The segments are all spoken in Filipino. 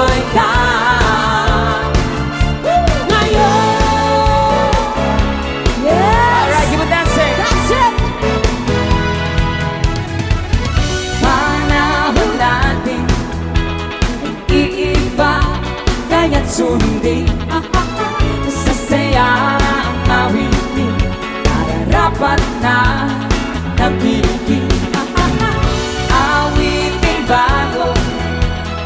mag-enjoy ka ngayon. Yes! Alright, keep on dancing. That's it! Panahon natin iiba, kaya't sundin sa saya ang awitin, nararapat na nabigin. Awitin bago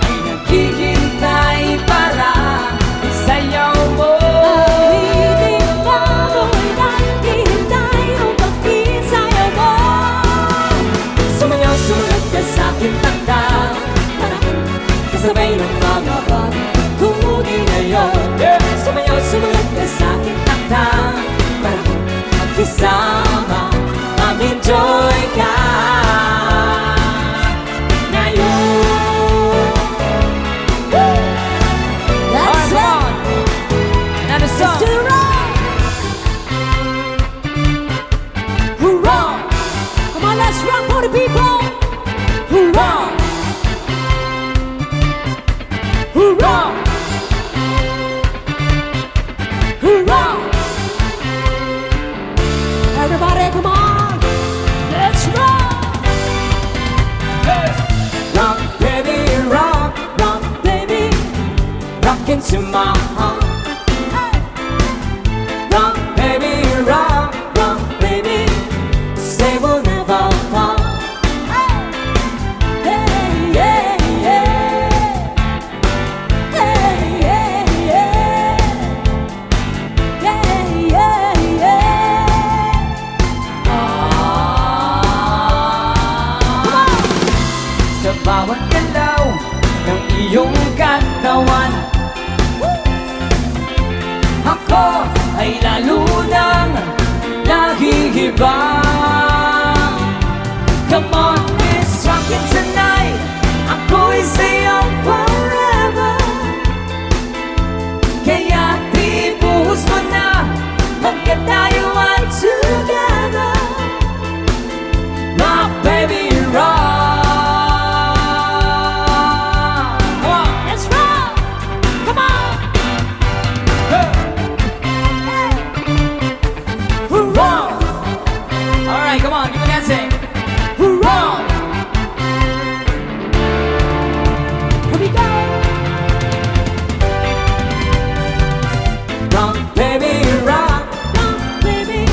ay naghihintay para isayaw mo. Awitin bago ay naghihintay upang isayaw mo. Sumayaw, sumunod ka sa aking takda, kasabay ng mga pagkunin ngayon. Sumayaw, sumunod ka sa aking takda, para magkisama mag-enjoy ka ngayon. That's Come on. Another Let's song. do it wrong. Hurrah! Come on, let's rock for the people. Hurrah! Hurrah! Hurrah! Everybody, come on, let's rock! Rock, baby, rock, baby, rock into my heart. Rock, baby, rock, baby, say we'll never part. Hey, yeah, yeah. Hey, yeah, yeah. Yeah, yeah, yeah. Come on! Sa bawat galaw ng iyong katawan, ako ay lalo nang nahihiba. Come on, let's rock it tonight. Ako'y sa'yo forever. Kaya di buhos mo na, hanggat tayo ay together. My baby, rock. Come on, let's rock. Come on. Hurrah! Alright, come on, keep on dancing. Hurrah! Here we go! Rock, baby, rock, baby.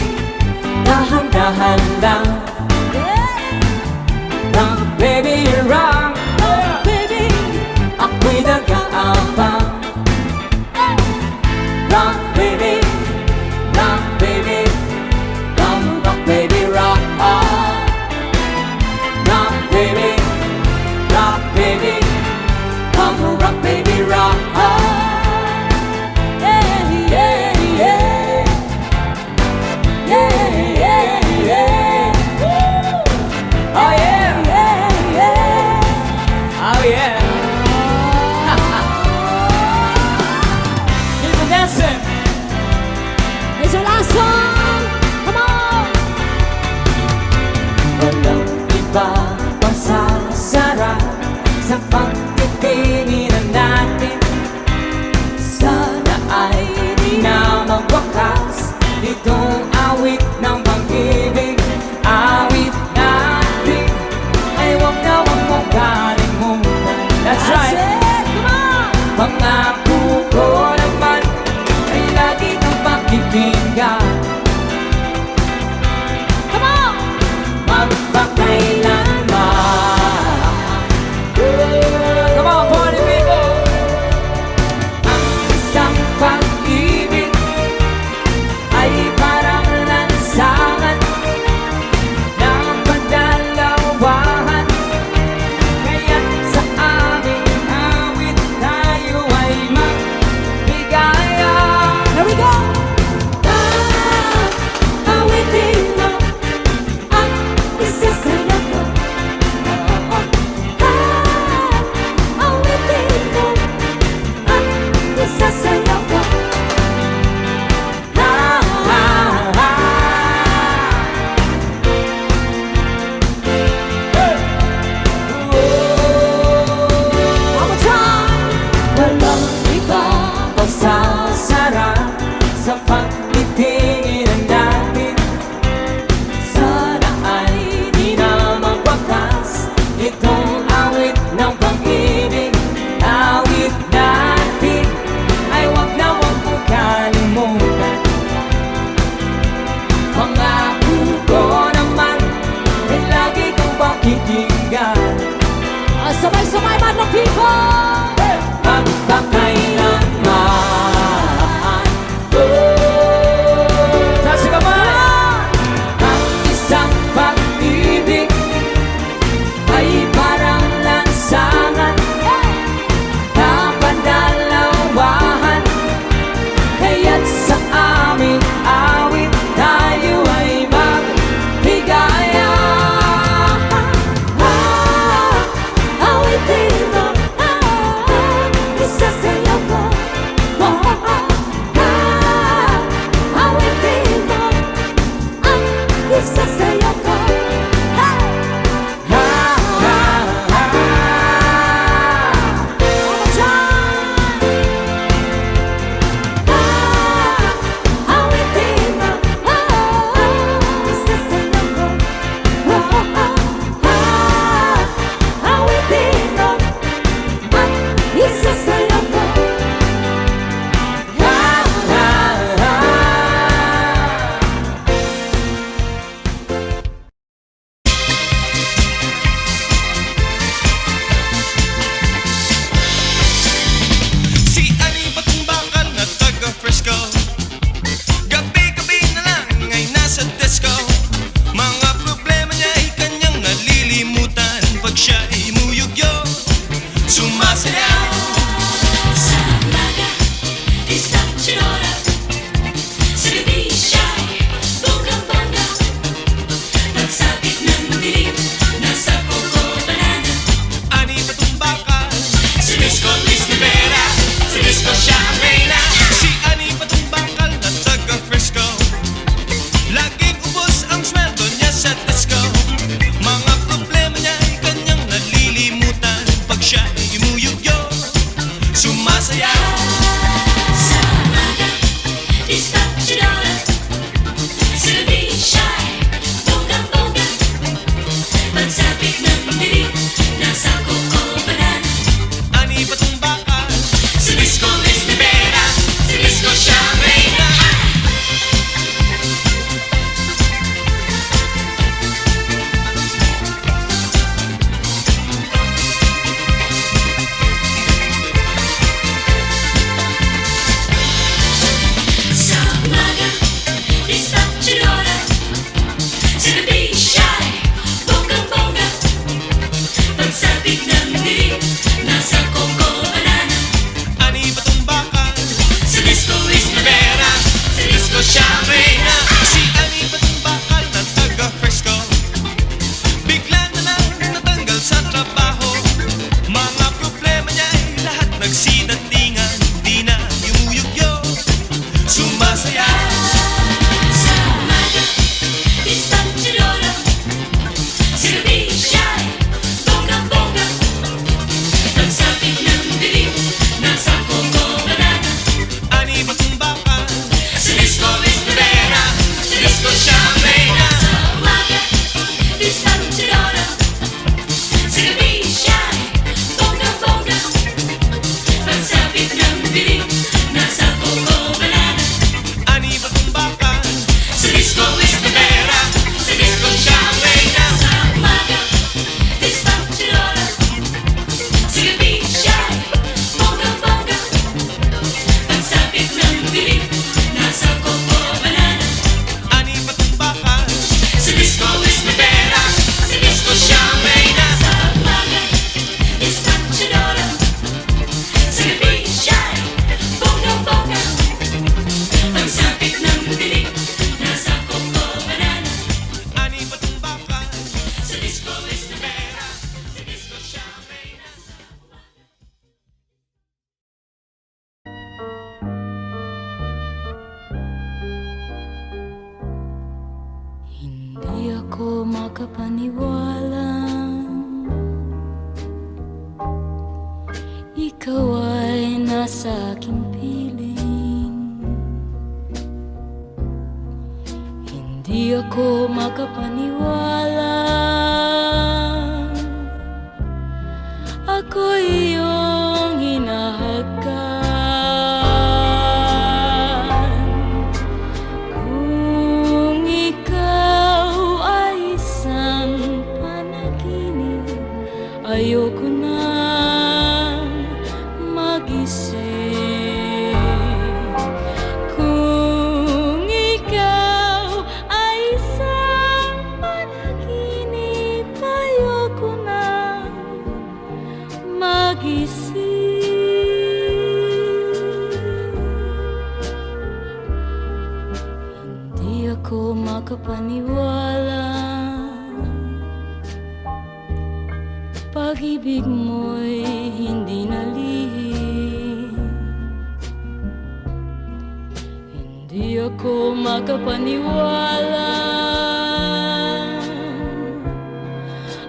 Dahan-dahan lang. Rock, baby, rock, baby. Ako'y nag-aabang. Rock, baby, rock, baby. Come, rock, baby, rock. Rock, baby, rock, baby. Come, rock, baby, rock. Yeah, yeah, yeah. Yeah, yeah, yeah. Oh yeah, yeah, yeah. Oh yeah. Keep on dancing. Here's our last song. Come on. Walang iba pang sasarap sa pagtitingin natin. Sana ay di na magwakas itong awit ng pag-ibig. Awit natin ay wag na wag mong kalimutan. That's right. Come on. Pangako ko naman ay lagi kang pakikinggan. Come on! Magpakailanman. Come on, party people. Ang isang pag-ibig ay parang lansangan ng pagdalawahan. Kaya't sa aming awit tayo ay Dispatchadora, sabi shy, bonggang-bongga. Pagsapit ng dilim, nasa Coco Banana. Ani ba tong bakal? Sa disco Miss Rivera, sa disco siya ang reyna. Sa umaga, dispatchadora, sabi shy, bonggang-bongga. Pagsapit ng dilim, nasa Coco Banana. Ani ba tong bakal? Sa disco Miss Rivera, sa disco siya ang reyna. Si Ani ba tong bakal na taga Fresco? Bigla na lang natanggal sa trabaho. Mga problema niya'y lahat nagsinandingan. Di na yumuyugyo, sumasaya. Sa umaga, dispatchadora, sabi shy, bonggang-bongga. Pagsapit ng dilim, nasa Coco Banana. Ani ba tong bakal? Sa disco Miss Rivera, sa disco siya ang reyna. Sa umaga, dispatchadora, sabi shy, bonggang-bongga. Pagsapit ng dilim, nasa Coco Banana. Ani ba tong bakal? Sa disco Miss Rivera, sa disco siya ang reyna. Sa umaga, dispatchadora, sabi shy, bonggang-bongga. Pagsapit ng dilim, nasa Coco Banana. Ani ba tong bakal? Sa disco Miss Rivera, sa disco siya ang reyna. Sa umaga, dispatchadora, sabi shy, bonggang-bongga. Pagsapit ng dilim, nasa Coco Banana. Ani ba tong bakal? Sa disco Miss Rivera, sa disco siya ang reyna. Hindi ako makapaniwala ikaw ay nasa aking piling. Hindi ako makapaniwala ako iyong hinahagkan. Kung ikaw ay isang panaginip, ayoko nang magising. Kung ikaw ay isang panaginip, ayoko nang magising. Hindi ako makapaniwala pag-ibig mo'y hindi nalihim. Hindi ako makapaniwala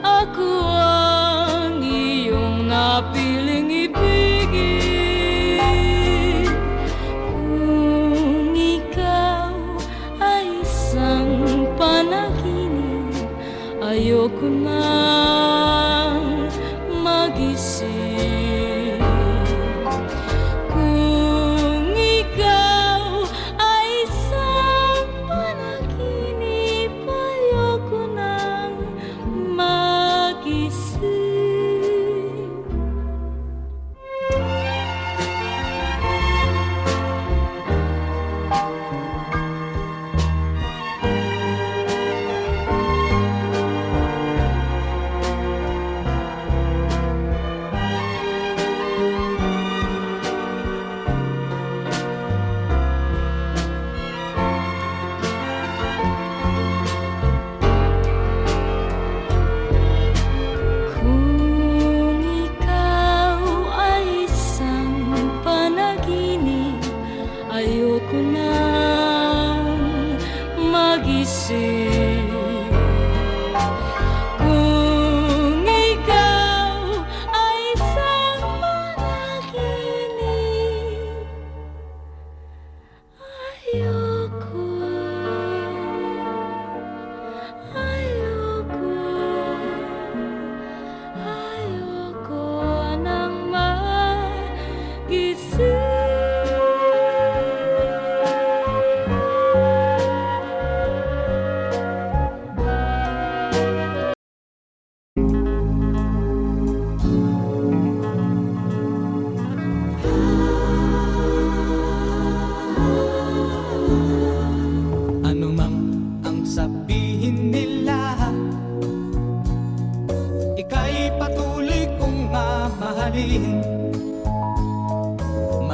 ako ang iyong napiling ibigin. Kung ikaw ay isang panaginip, ayoko nang magising. Kung ikaw ay isang panaginip, ayoko nang magising. Kung ikaw ay isang panaginip, ayoko nang magising. Kung ikaw ay isang panaginip,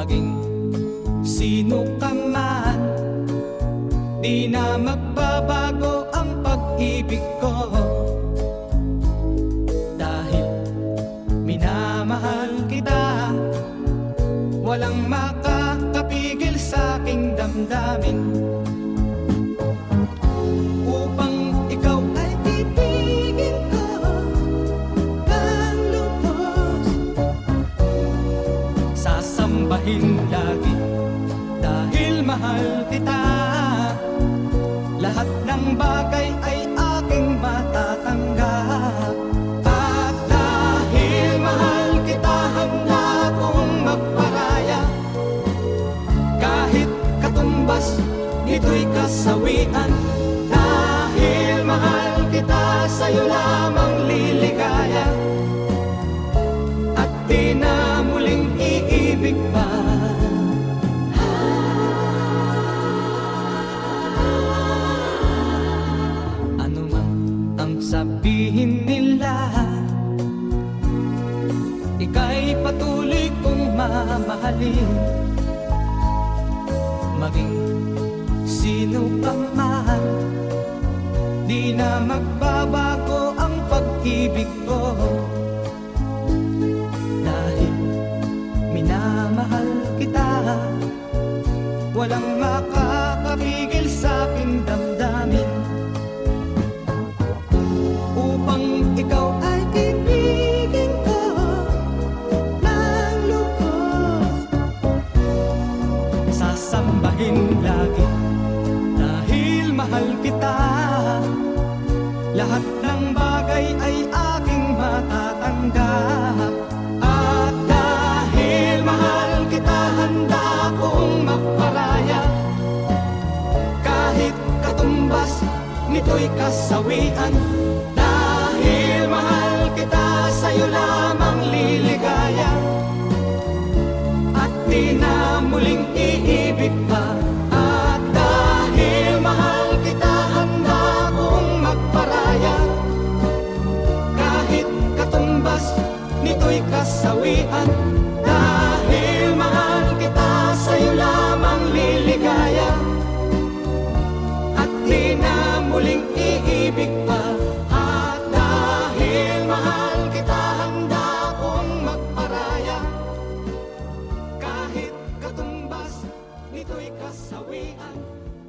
Maging sino ka man, di na magbabago ang pag-ibig ko. Dahil minamahal kita, walang makakapigil sa aking damdamin. Upang ikaw ay ibigin ko ng lubos, sasambahin lagi dahil mahal kita. Lahat ng bagay ay aking matatanggap. At dahil mahal kita, handa kong magparaya. Kahit katumbas, ito'y kasawian. Dahil mahal kita, sa'yo lamang liligaya. At di na muling iibig pa. Ano man ang sabihin nila, ika'y patuloy kong mamahalin. Maging sino ka man, di na magbabago ang pag-ibig ko. Dahil minamahal kita, walang makakapigil sa aking damdamin. Upang ikaw ay ibigin ko ng lubos, sasambahin lagi dahil mahal kita. Lahat ng bagay ay aking matatanggap. At dahil mahal kita, handa kong magparaya. Kahit katumbas, nito'y kasawian. Dahil mahal kita, sa'yo lamang liligaya. At di na muling iibig pa. At dahil mahal kita, handa kong magparaya. Kahit katumbas, nito'y kasawian. Dahil mahal kita, sa'yo lamang liligaya. At di na muling iibig pa. At dahil mahal kita, handa kong magparaya. Kahit katumbas, nito'y kasawian.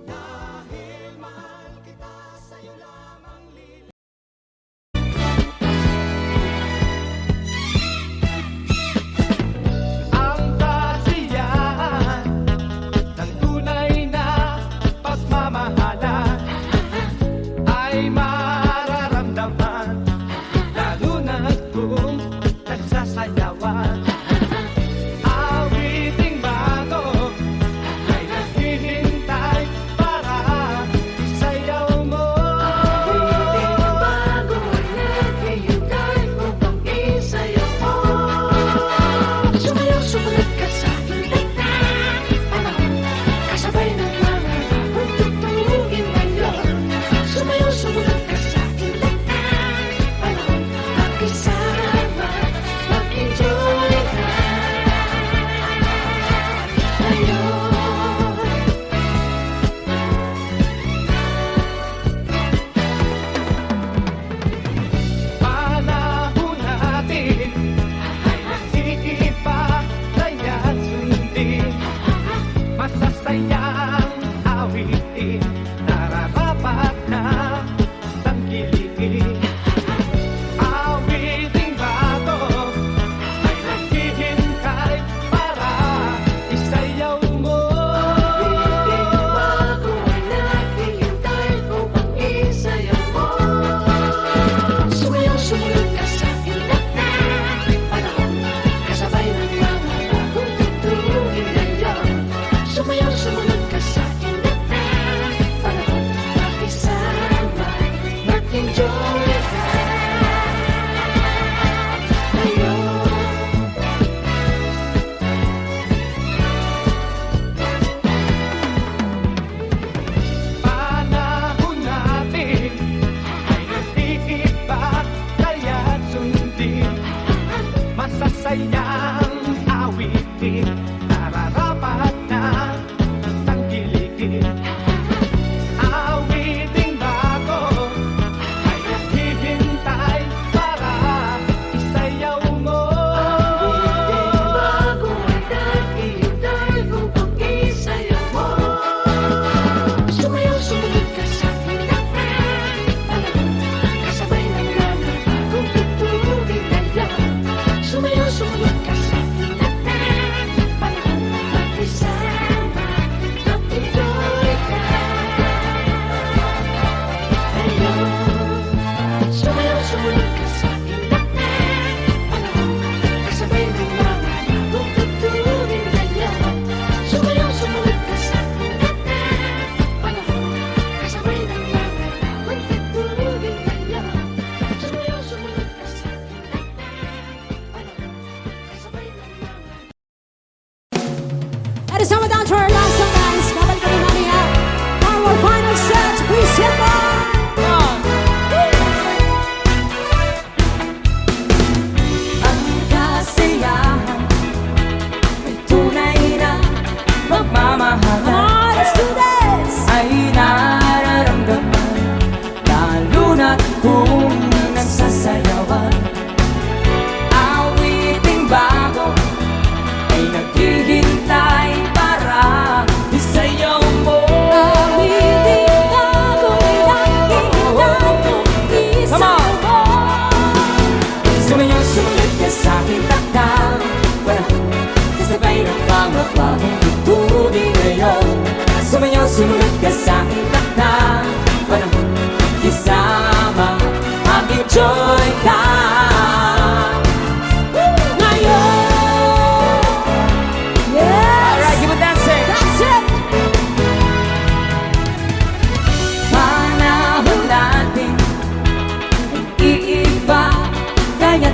Dahil mahal kita, sa'yo lamang liligaya. Ang kasiyahan ng tunay na pagmamahalan ay mararamdaman, lalo na kung nagsasayawan. Awiting bago ay naghihintay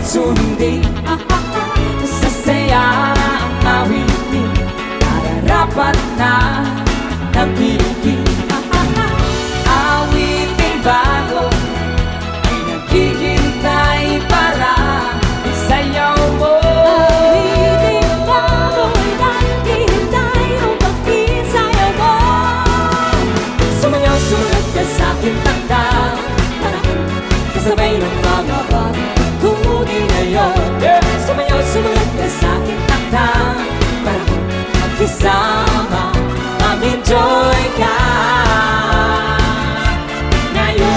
sundin Masasaya ang awitin Nararapat na ng pigil Awiting bago ay naghihintay para isayaw mo Awiting bago ay naghihintay upang isayaw mo Sumayaw, sumunod ka sa'kin takdang Kasabay ng mga pagkunin ngayon Sumayaw, sumunod ka sa'kin takdang Para magkisama, mag-enjoy ka ngayon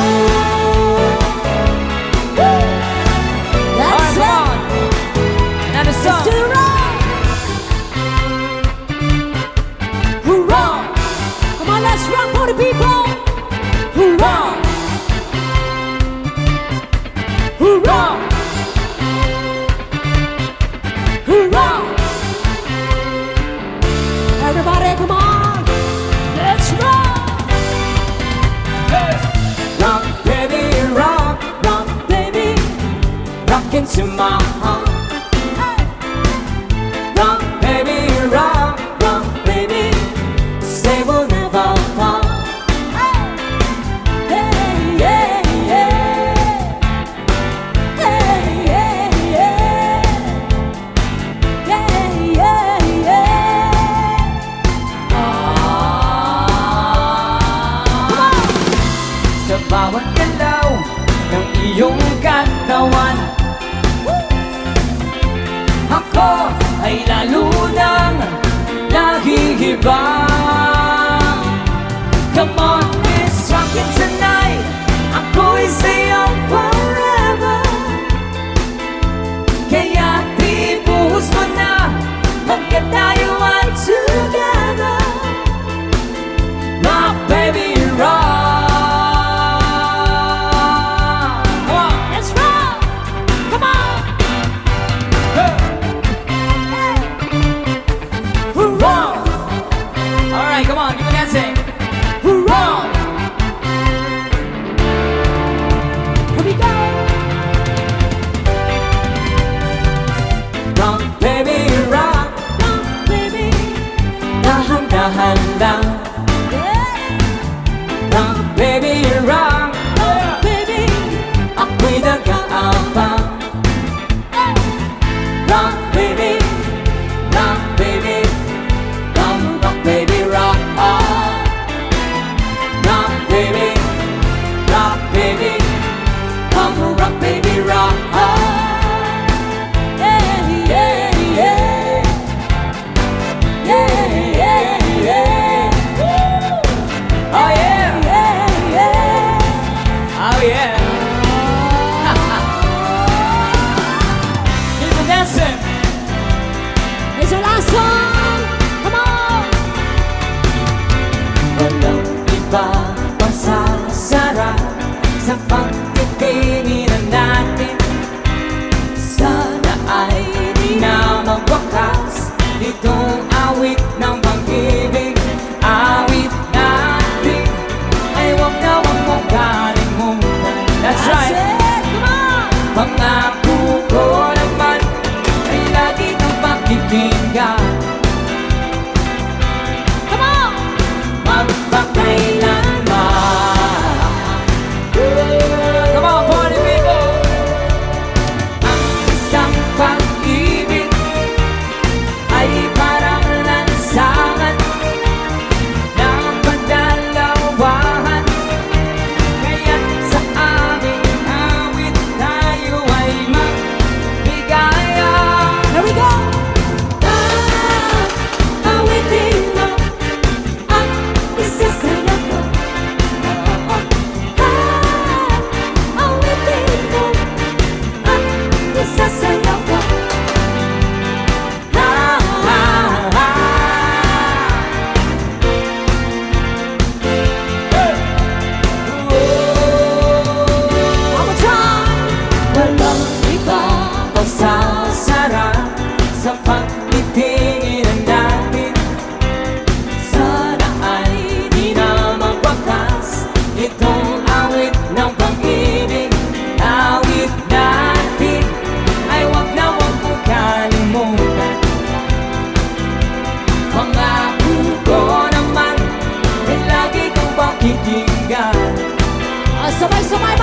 Alright, come on. Another song. Hoorah! Come on, let's rock for the people! Hoorah! Hoorah! Hoorah! Everybody, come on! Let's rock! Rock, baby, rock, baby, rock into my heart. Rock, baby, rock, baby, say we'll never part. Hey, yeah, yeah. Hey, yeah, yeah. Yeah, yeah, yeah. Come on! Sa bawat galaw ng iyong katawan Ako ay lalo nang nahihiba Come on, it's rockin' tonight Ako'y sa'yo forever Kaya di buhos mo na Hanggat tayo ay together My baby rock Come on, let's rock! Come on! Hoorah! Alright, come on, keep on dancing. Hoorah! Here we go! Rock, baby, rock, baby. Dahan-dahan lang. Rock, baby, rock, baby. Ako'y nag-aabang. Rock, baby, rock, baby. Come, rock, baby, rock. Rock, baby, rock, baby. Come, rock, baby, rock. Yeah, yeah, yeah. Yeah, yeah, yeah.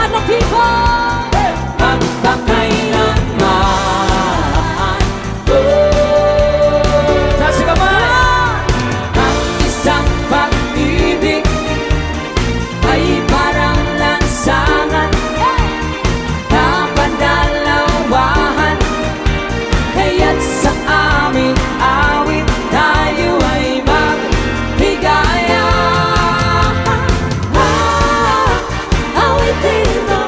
lahat ng people. Magpakailanman Taas ang kamay Ang isang pag-ibig Ay parang lansangan Na panalawahan Kaya't sa aming awit Tayo ay maghigaya Awitin mo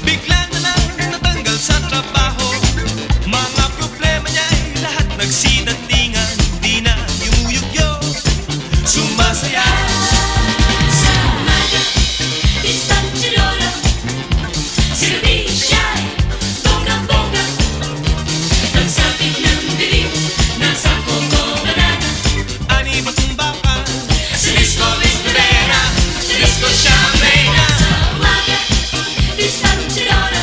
Bigla na lang natanggal sa trabaho. Mga problema niya'y lahat nagsinandingan. Di na yumuyugyo, sumasaya. Sa umaga, dispatcherolo, silbi siya'y bonggang-bongga. Pagsapit ng dilim, nasa Coco Banana. Ani matumbakan, Sa disco Esmeralda, sa disco siya ang reyna. sa umaga, dispatcherolo,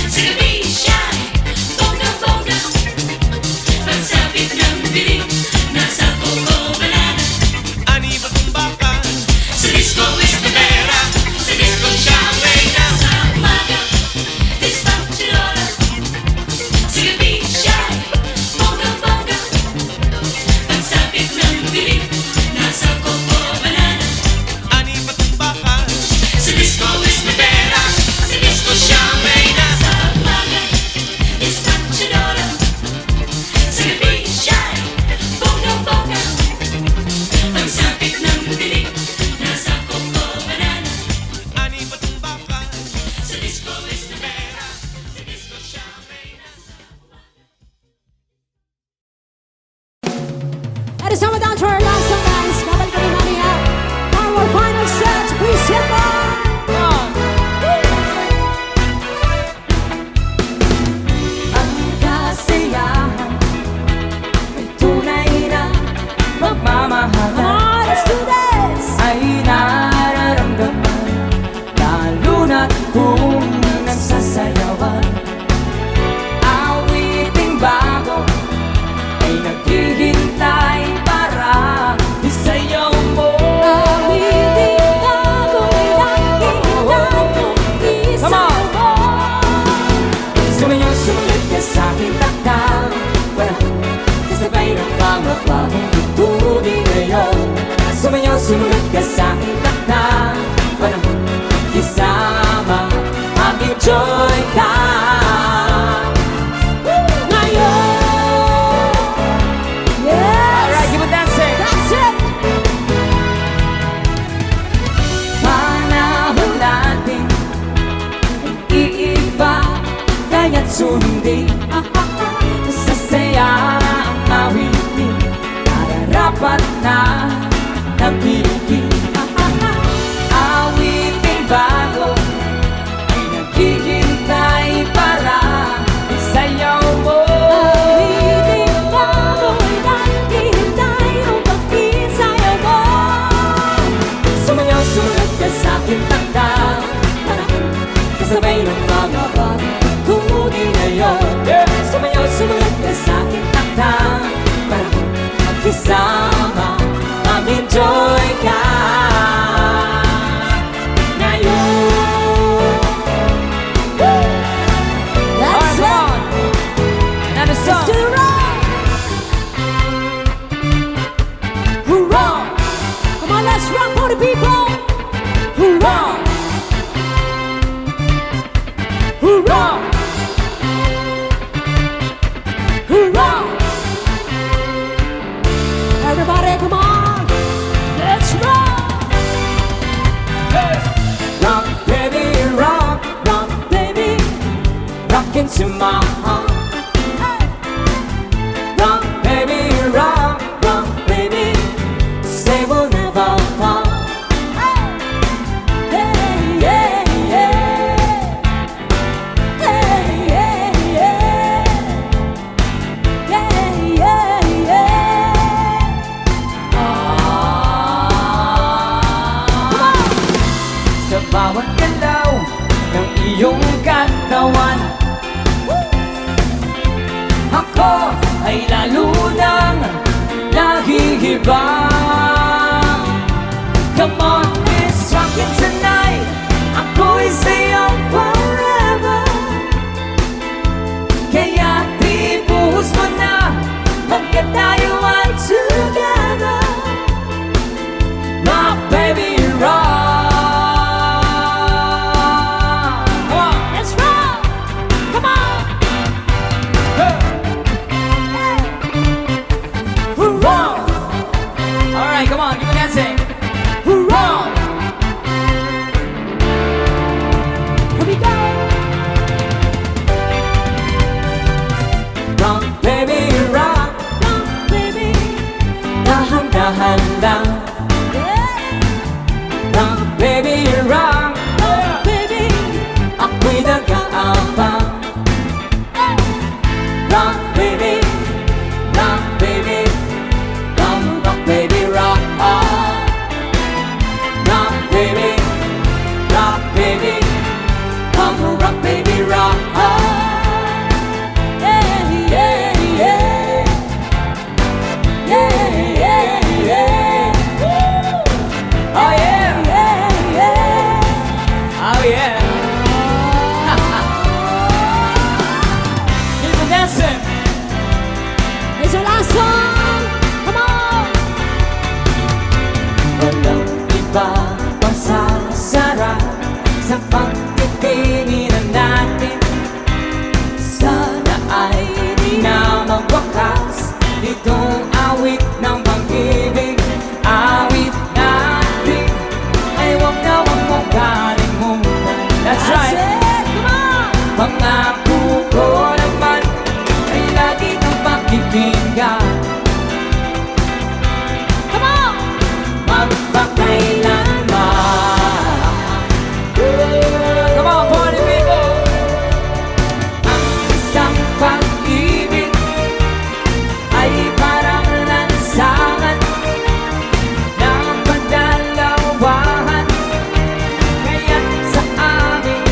silbi siya'y bonggang-bongga. Pagsapit ng dilim, nasa Coco Banana. Ani matumbakan, Sa disco Esmeralda, sa disco siya ang reyna. sa umaga, dispatcherolo, silbi siya'y bonggang-bongga. Pagsapit ng dilim, nasa Coco Banana. Ani matumbakan, Sa disco Esmeralda, sa disco siya ang reyna. sa umaga, dispatcherolo, silbi siya'y bonggang-bongga. Pagsapit ng dilim, nasa Coco Banana. Ani matumbakan, Sa disco Esmeralda, sa disco siya ang reyna. It is time down to our last song, guys. Babalik kami mamaya. Our final stretch. Please hit Ang kasiyahan ay tunay na pagmamahalan. Let's do this. Ay nararamdaman, lalo na't kung nagsasayawan. Awiting bago ay naghihintay para isayaw mo. Awiting bago'y naghihintay kung Come on. isaw mo. Sumayaw, sumunod ka sa aking takdang. Wala, kasabay ng mga bagong ituloy ngayon. Sumayaw, sumunod ka sa aking takdang. Wala, isama, mag-enjoy ka. Ngayon. Yes. Alright, keep on dancing. That's it. Panahon natin iiba, kaya't sundin. Sasaya ang awitin, nararapat na ng pigil. Awiting bago ay naghihintay para isayaw mo. Awiting bago'y naghihintay upang isayaw mo. Sumayaw, sumunod ka sa aking takdang. Kasabay ng mga bagong tugtugin ngayon. Sumayaw, sumunod ka sa aking takdang. Para magkisama, mag-enjoy ka. Ngayon. That's it. Another Let's song. do it wrong. Hurrah! Come on, let's rock for the people. Hurrah! Hurrah! Hurrah! Everybody, come on. Let's rock. Rock, baby, rock, rock, baby, rock into my heart. Rock, baby, rock, rock, baby, say we'll never part. Hey, yeah, yeah. Hey, yeah, yeah. Yeah, yeah, yeah. Come on. Sa bawat galaw ng iyong katawan, ako ay lalo nang nahihiba. Come on, it's rockin' tonight. Ako'y sa'yo forever. Kaya di buhos mo na, hanggat tayo ay together. My baby, rock. Come on. Let's rock. Come on. Hurrah! nasisiraan. Yeah, yeah, yeah. Yeah, yeah, yeah. Oh yeah, Yeah, yeah. oh yeah. Keep on dancing. Here's our last song. Come on. Walang iba pang sasarap sa pagtitingin natin. Sana ay di na magwakas itong awit ng pag-ibig. Awit natin ay wag na wag mong kalimutan. That's right. That's it. Come on. Pangako ko naman ay lagi kang pakikinggan. Come on. Magpakailanman. Come on, party people! Ang isang pag-ibig ay parang lansangan ng pagdalawahan. Kaya't sa aming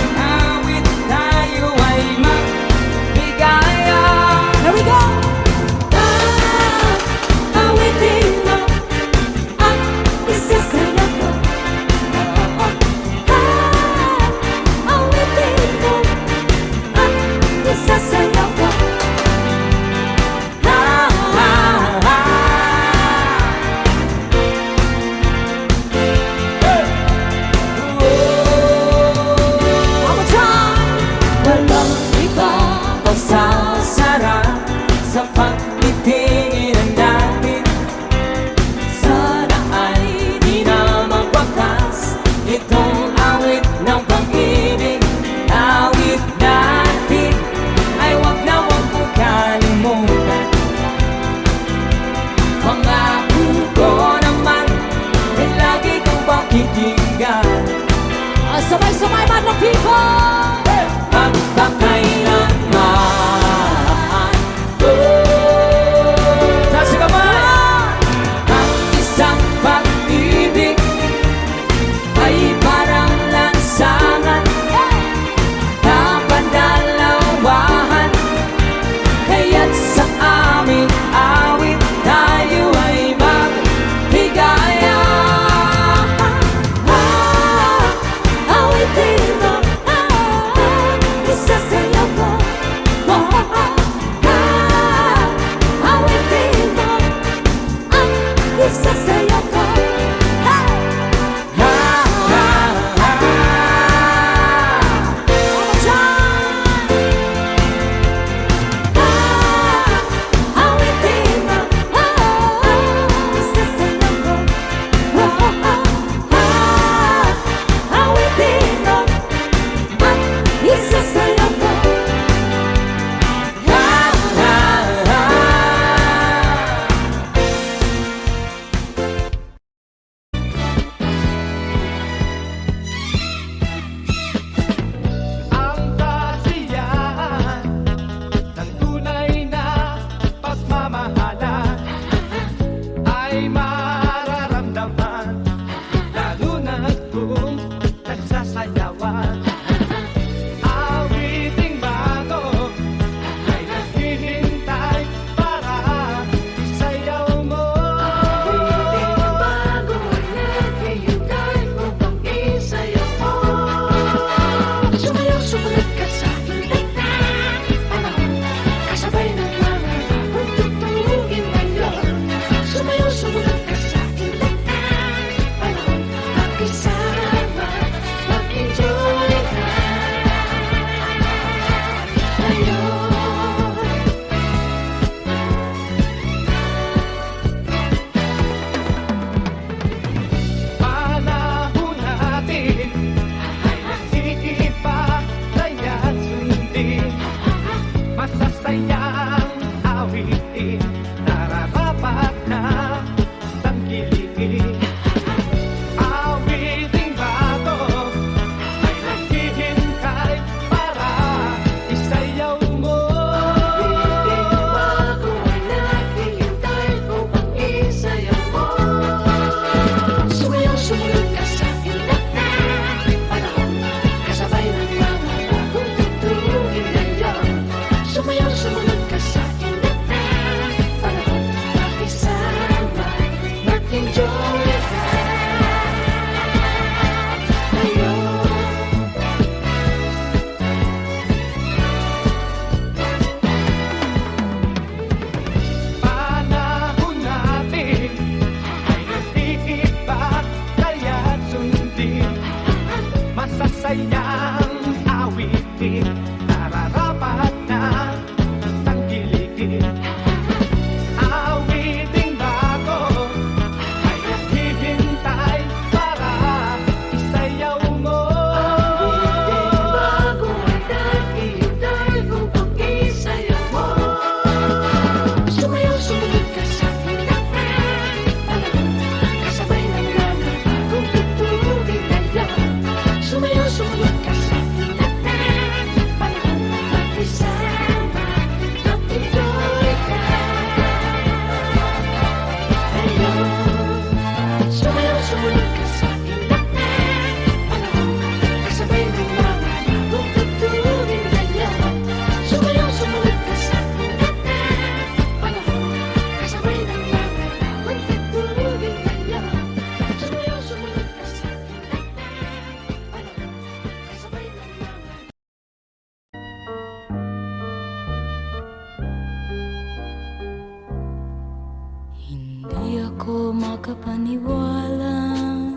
makapaniwalang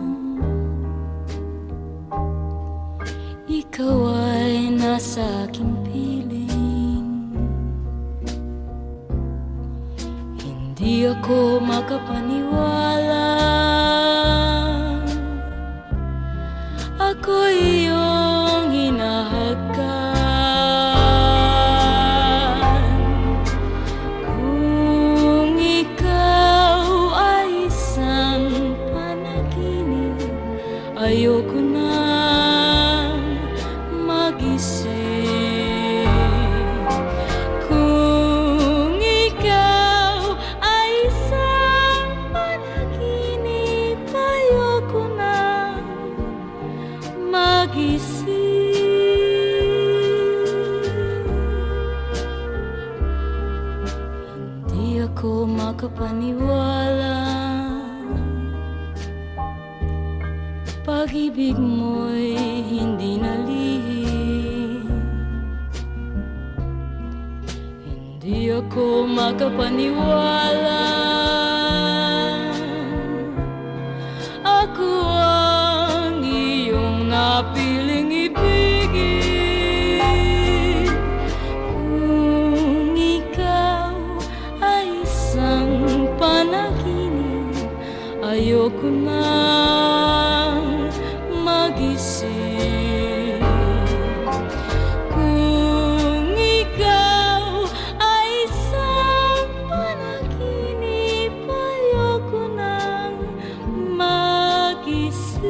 ikaw ay nasa aking piling. Hindi ako makapaniwalang ako iyong hinahagkan. Kung ikaw ay isang panaginip, ayoko nang magising. Kung ikaw ay isang panaginip, ayoko nang magising. Hindi ako makapaniwala, pag-ibig mo'y hindi nalihim. Hindi ako makapaniwala, ako ang iyong napiling ibigin. Kung ikaw ay isang panaginip, ayoko nang magising. Kung ikaw ay isang panaginip, ayoko nang magising.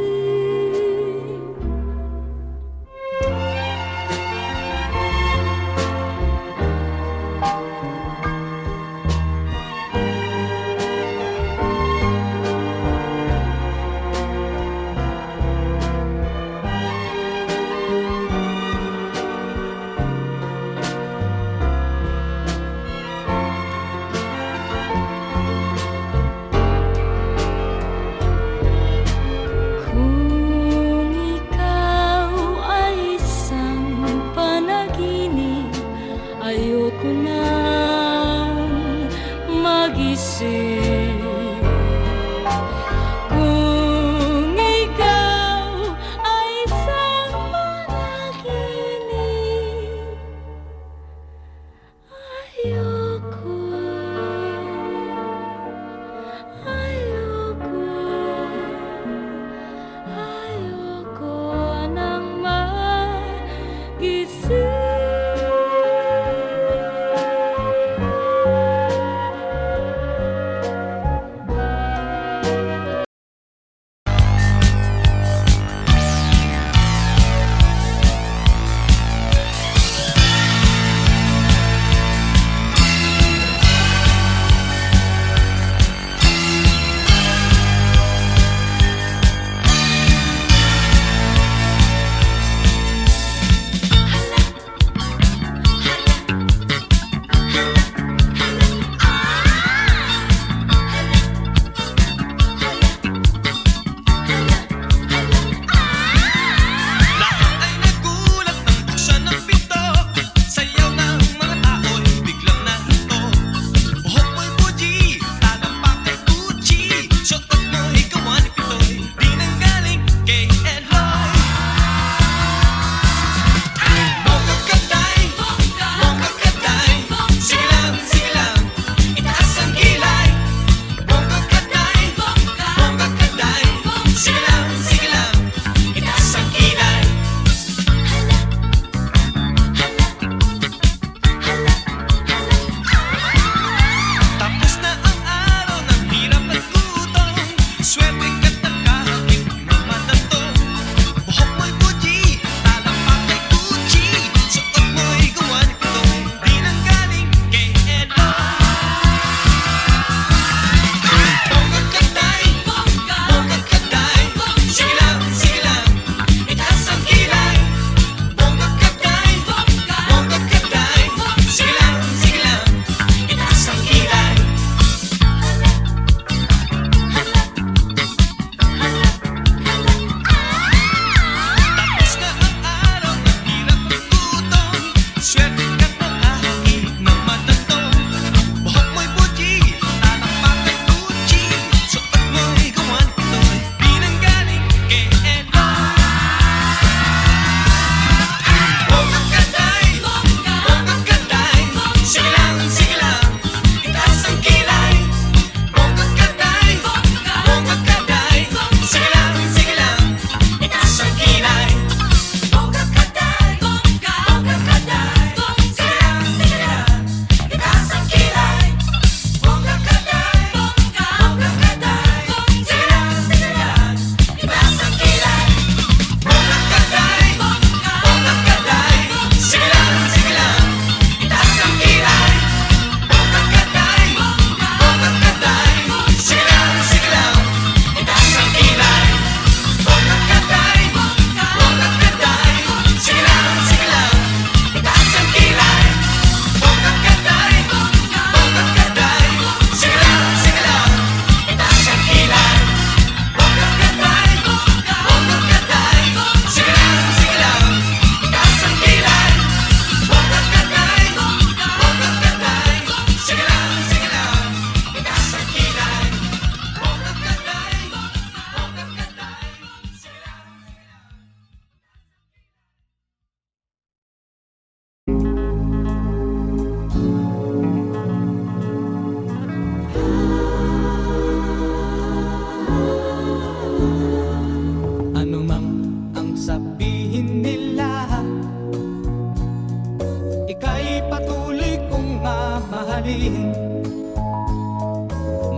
mahalin.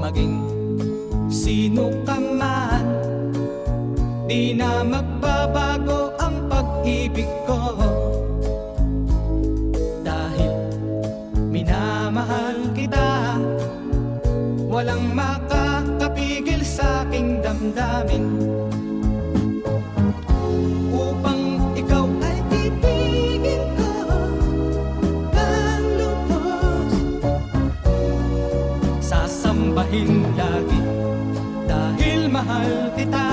Maging sino ka man, di na magbabago ang pag-ibig ko. Dahil minamahal kita, walang makakapigil sa aking damdamin. Upang ikaw ay ibigin ko ng lubos, sasambahin lagi dahil mahal kita.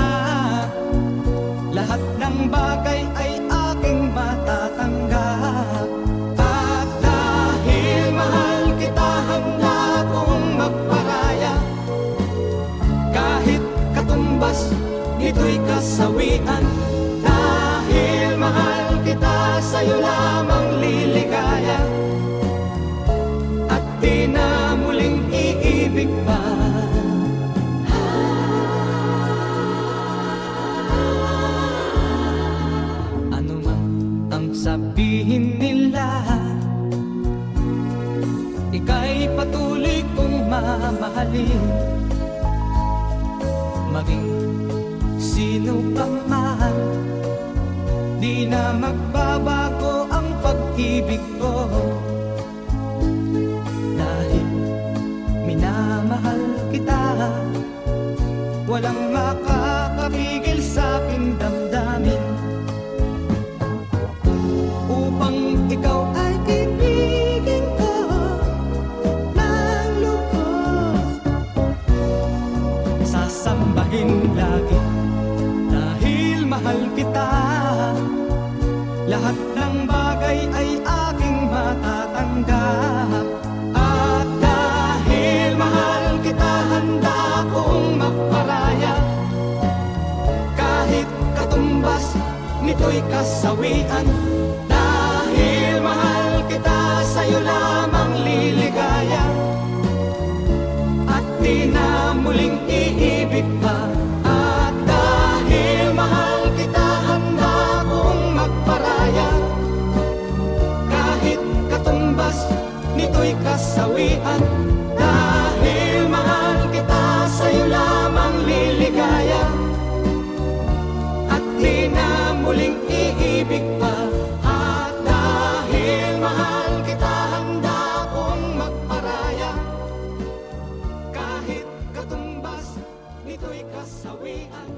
Lahat ng bagay ay aking matatanggap. At dahil mahal kita, handa kong magparaya. Kahit katumbas, ito'y kasawian. Dahil mahal kita, sa'yo lamang liligaya. At di na muling iibig pa. Ano man ang sabihin nila, ika'y patuloy kong mamahalin. Maging sino ka man, di na magbabago ang pag-ibig ko. Dahil minamahal kita, walang makakapigil sa aking damdamin. Upang ikaw ay ibigin ko ng lubos, sasambahin lagi dahil mahal kita. Lahat ng bagay ay aking matatanggap. At dahil mahal kita, handa kong magparaya. Kahit katumbas, nito'y kasawian. Dahil mahal kita, sa'yo lamang liligaya. At di na muling iibig pa. At dahil mahal kita, handa kong magparaya. Kahit katumbas, nito'y kasawian. Dahil mahal kita, sa'yo lamang liligaya. At di na muling iibig pa. At dahil mahal kita, handa kong magparaya. Kahit katumbas, nito'y kasawian.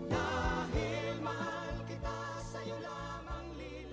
Dahil mahal kita, sa'yo lamang liligaya.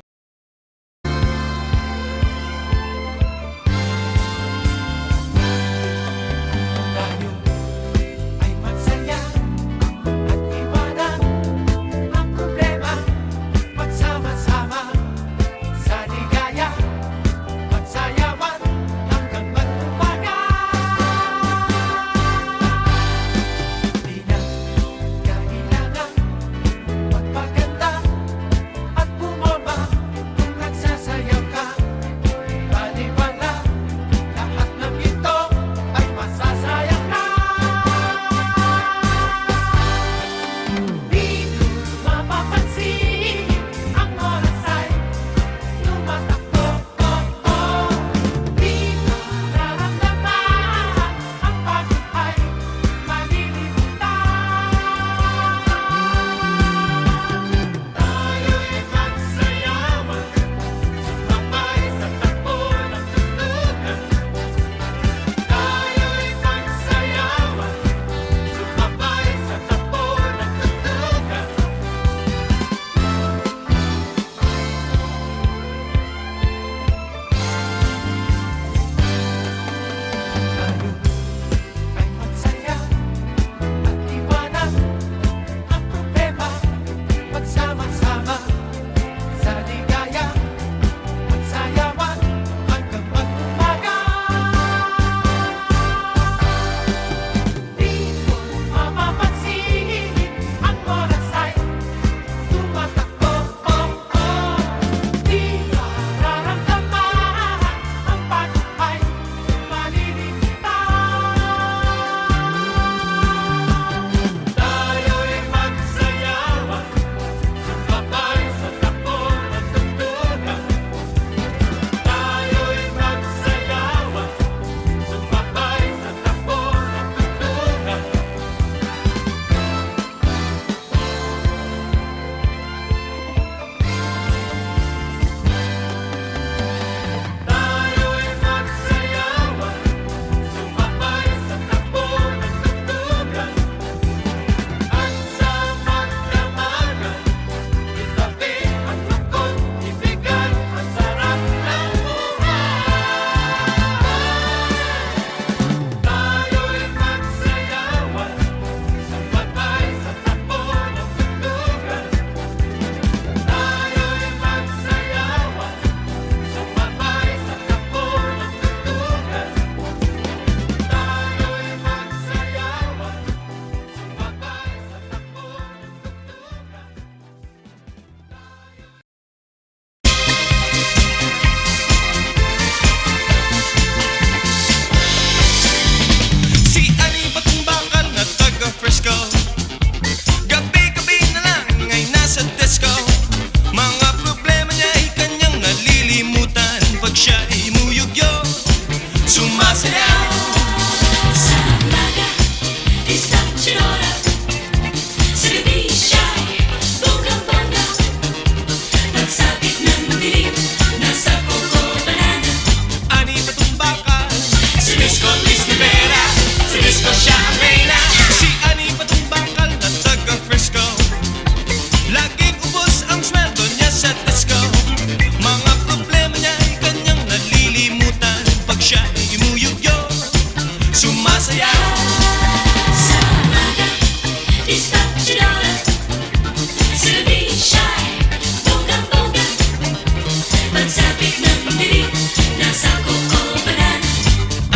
Pagsapit ng dilim, nasa Coco Banana.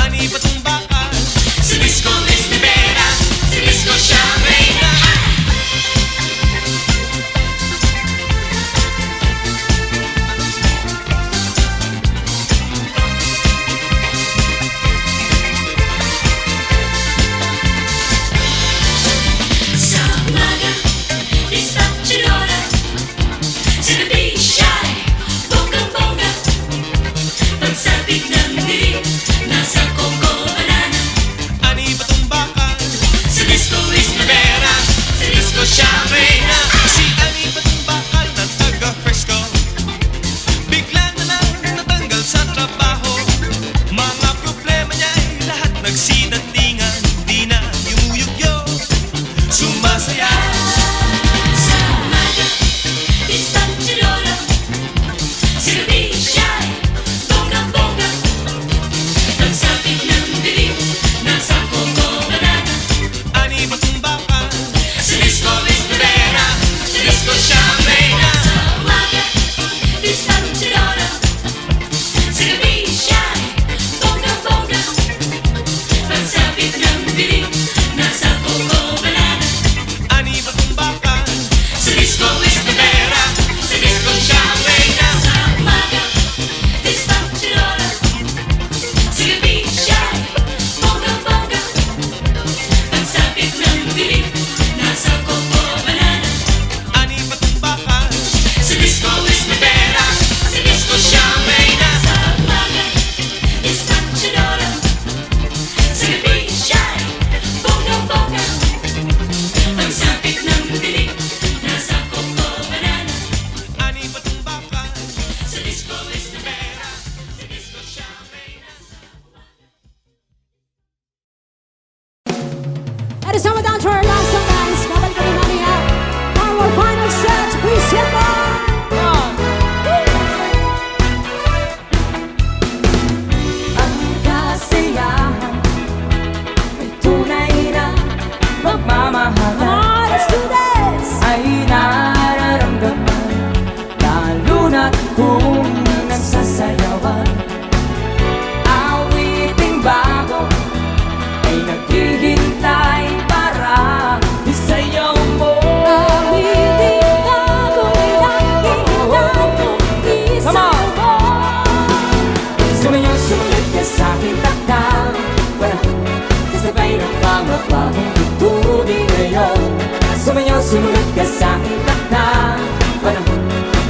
Ani pa tong bakal Sa disco Miss Rivera, sa disco siya ang reyna. Sa umaga, dispatchadora. Sa gabi, shy, bonggang-bongga. Pagsapit ng dilim, nasa Coco Banana. Ani pa tong bakal Sa disco Miss Rivera, sa disco siya ang reyna. Si Ani pa tong bakal na taga Fresco, bigla na lang natanggal sa trabaho. Mga problema niya'y lahat nagsinandingan. Di na yumuyugyo, sumasaya. Sa umaga, dispatchadora. Sa gabi, shy, bonggang-bongga. Pagsapit ng dilim, nasa Coco Banana. Ani pa tong bakal Sa disco Miss Rivera, sa disco siya ang reyna. Sa umaga, dispatchadora. Sa gabi, shy, bonggang-bongga. Pagsapit ng dilim, nasa Coco Banana. Ani pa tong bakal Sa disco Miss Rivera, sa disco siya ang reyna. Sa umaga, dispatchadora. Sa gabi, shy, bonggang-bongga. Pagsapit ng dilim, nasa Coco Banana. Ani pa tong bakal Sa disco Miss Rivera, sa disco siya ang reyna. Sa umaga, dispatchadora. Sa gabi, shy, bonggang-bongga. Pagsapit ng dilim, nasa Coco Banana. Ani pa tong bakal Sa disco Miss Rivera, sa disco siya ang reyna. It is time down to our last song, guys. Babalik kami mamaya. Our final stretch. Please hit Ang kasiyahan ay tunay na pagmamahalan. Come on, let's do this. Ay nararamdaman, lalo na't kung nagsasayawan. Awiting bago ay naghihintay para isayaw mo. Awiting bago'y naghihintay kung Come on. isaw mo. Sumayaw, sumunod ka sa aking takdang, wala kasabay ng mga bagong ituloy ngayon. Sumayaw, sumunod ka sa aking takdang, wala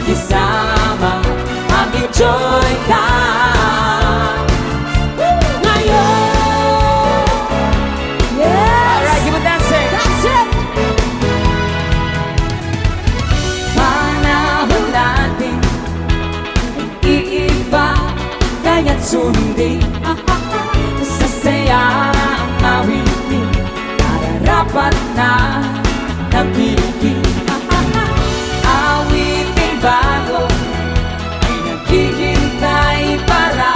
kisama, mag-enjoy ka ngayon. Yes. Alright, keep on dancing. That's it. Panahon natin iiba, kaya't sundin sa saya ang awitin, nararapat na napili. Awiting bago ay naghihintay para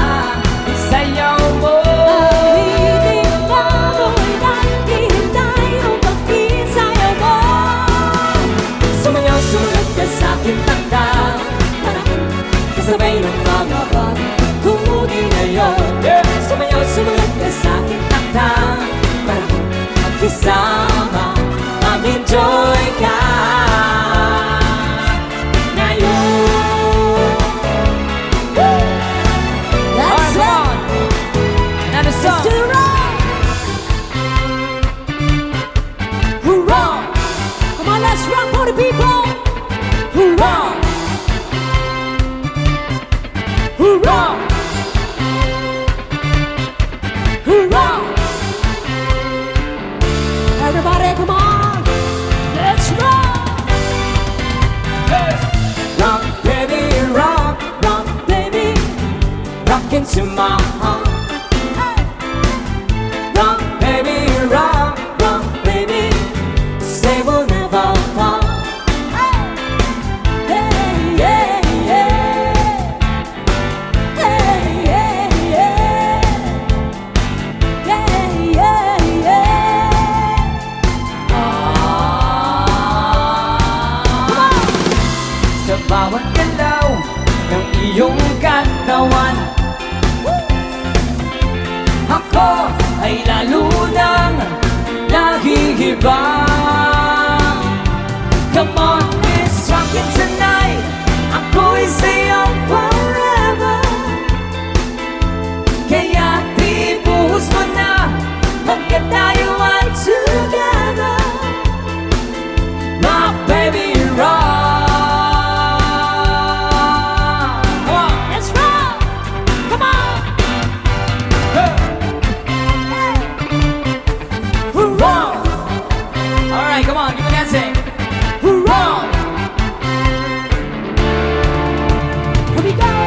isayaw mo. Awiting bago'y naghihintay upang isayaw mo. Sumayaw, sumunod ka sa aking takdang, kasabay ng mga bagong tugtugin ngayon. Sumayaw, sumunod ka sa aking takdang, para magkisama, mag-enjoy ka ngayon. That's it. Another Let's song. do it wrong. Hurrah! Come on, let's rock for the people. Hurrah! Hurrah! Hurrah! Everybody, come on. Let's rock. Rock, baby, rock, rock, baby, rock into my heart. Rock, baby, rock, rock, baby, say we'll never part. Hey, yeah, yeah. Hey, yeah, yeah. Yeah, yeah, yeah. Sa bawat galaw ng iyong katawan. Ako ay lalo nang nahihiba. Come on, it's rockin' tonight. Ako'y sa'yo forever. Kaya di buhos mo na hanggat tayo ay together. My baby, rock. Come on, Let's rock! Come on! rock. All right, come on, keep on dancing. Rock. Here we go!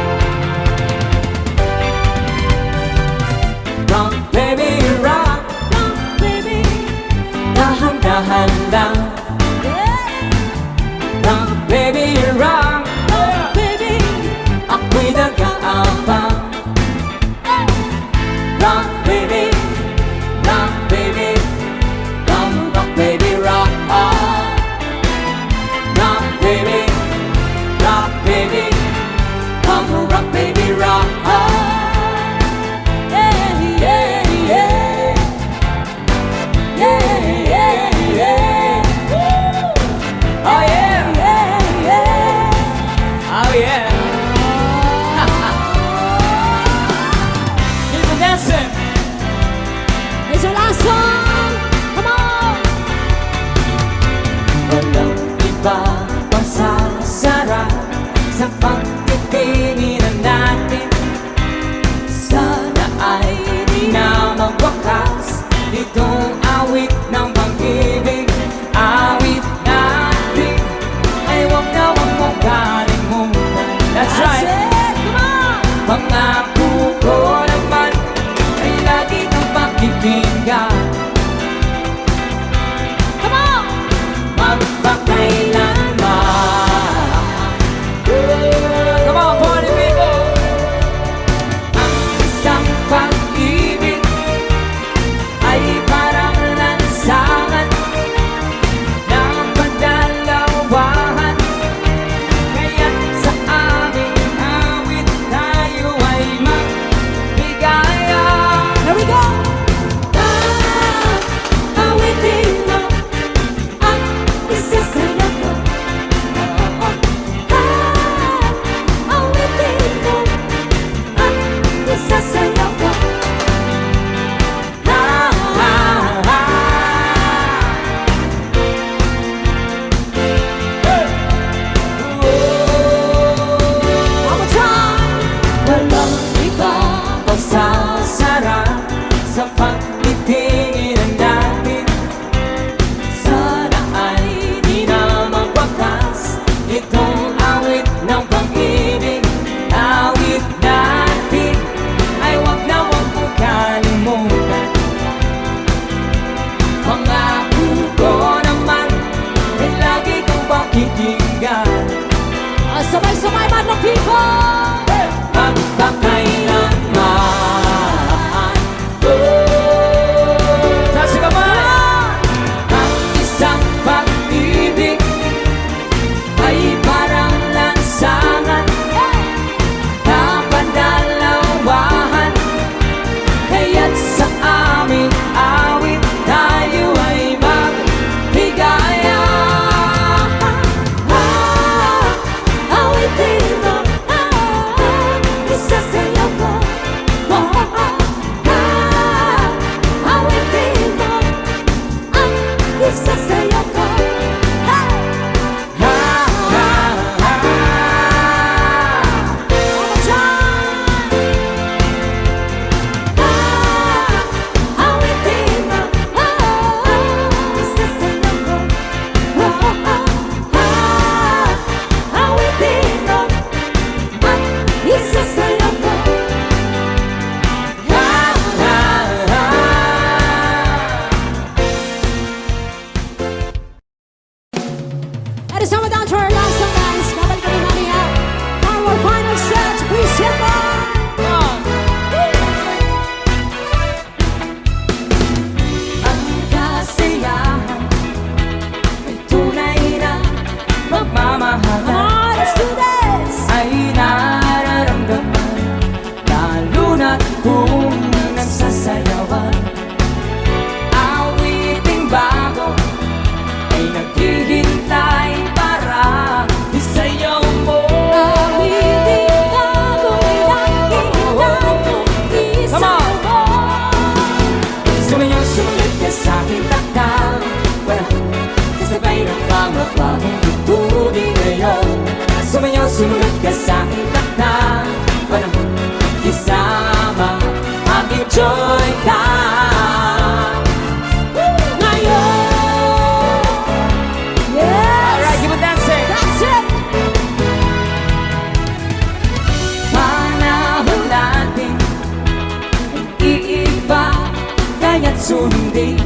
sundin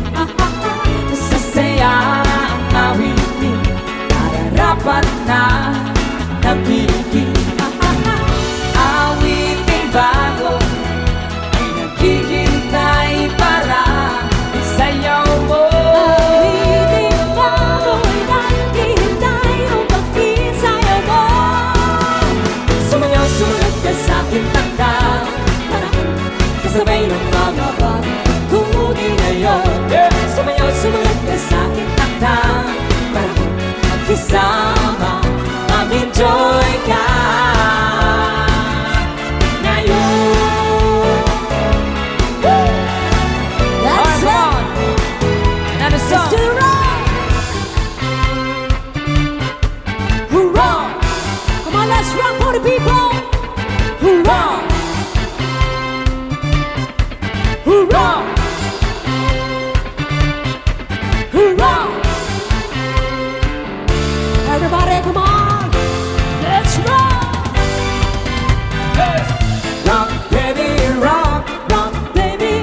Masasaya ang awitin Nararapat na nabibig Awiting bago ay naghihintay para isayaw mo Awiting bago'y naghihintay upang isayaw mo. Sumayaw, sumunod ka sa aking takda Kasabay ng mga pagkukunin ngayon Sumayaw, sumunod ka sa aking takda Para magkisama, mag-enjoy ka ngayon. That's Come it. on! Another Let's song! do it wrong. Hoorah! Come on, let's rock for the people. Hoorah! Hoorah! Hoorah! Everybody, come on. Let's rock. Rock, baby, rock, baby,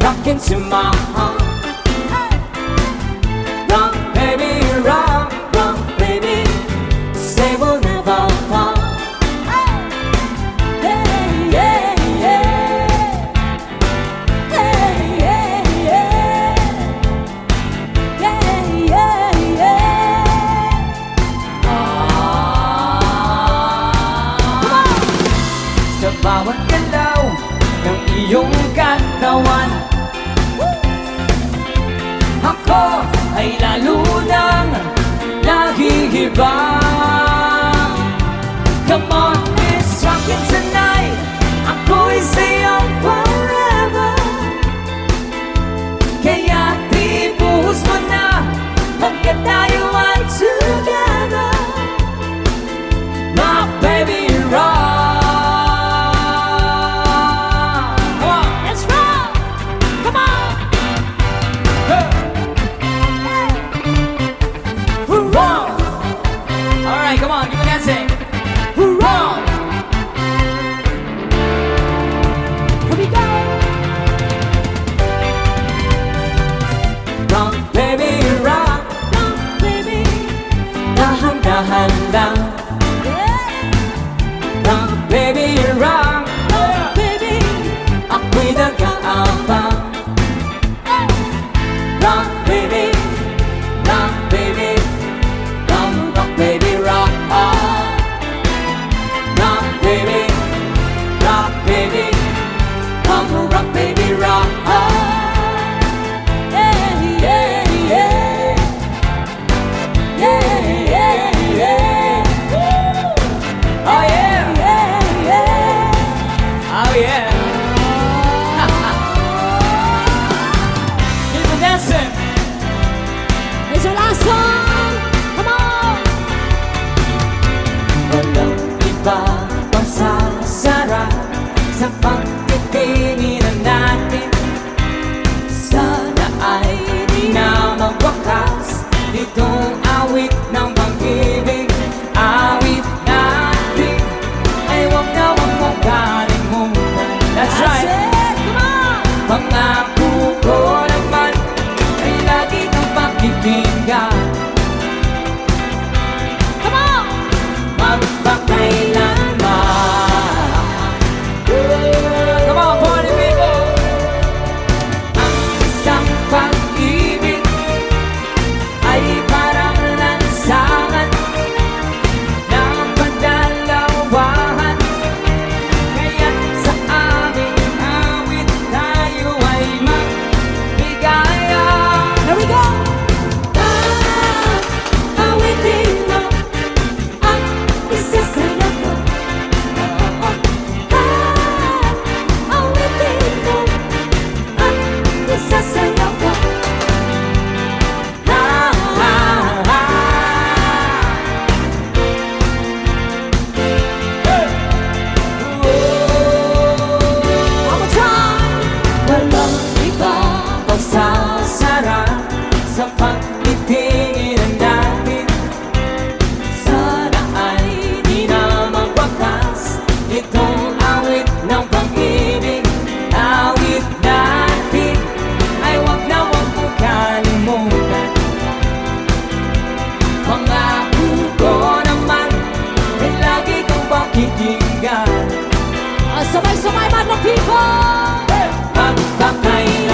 rock into my heart. Rock, baby, rock, baby, say we'll never part. Hey, yeah, yeah. Hey, yeah, yeah. Yeah, yeah, yeah. Come on. Sa bawat galaw ng iyong katawan Ako ay lalo nang nahihiba Come on, it's rockin' tonight Ako'y sa'yo forever Kaya di buhos mo na Hanggat tayo ay together My baby rock Come on! Let's rock. Come on. Hoorah! Alright, come on, keep on dancing. Hoorah! Here we go. Rock, baby, rock. Rock, baby. Dahan-dahan lang. Yeah. Rock, baby, rock. Rock, baby. Ako'y nag-aabang. Rock, baby. Rock, baby. Come, rock, baby, rock. Rock, baby. Rock, baby. Come, rock, baby, rock. Yeah, yeah, yeah. Yeah, yeah, yeah. Oh yeah! Yeah, yeah. Oh yeah! Keep on dancing! Here's our last song. Come on. Walang iba pang sasarap sa pagtitinginan natin Sana ay di na magwakas Itong awit ng pag-ibig Awit natin ay wag na wag mong kalimutan That's right! That's it. Come on. Pangako ko naman ay lagi kang pakikinggan Come on. Magpakailanman Come on, party people! Ang isang pag-ibig ay parang lansangan ng pagdalawahan Kaya't sa aming awit tayo ay magbigaya Here we go. Awitin mo ang isa sa'yo ko. Awitin mo ang isa sa'yo ko. One more time. Walang iba pang sasarap sa pagtitinginan natin Sana ay di na magwakas Itong awit ng pag-ibig Awit natin ay Sabay-sabay, madlang people! Magkakailan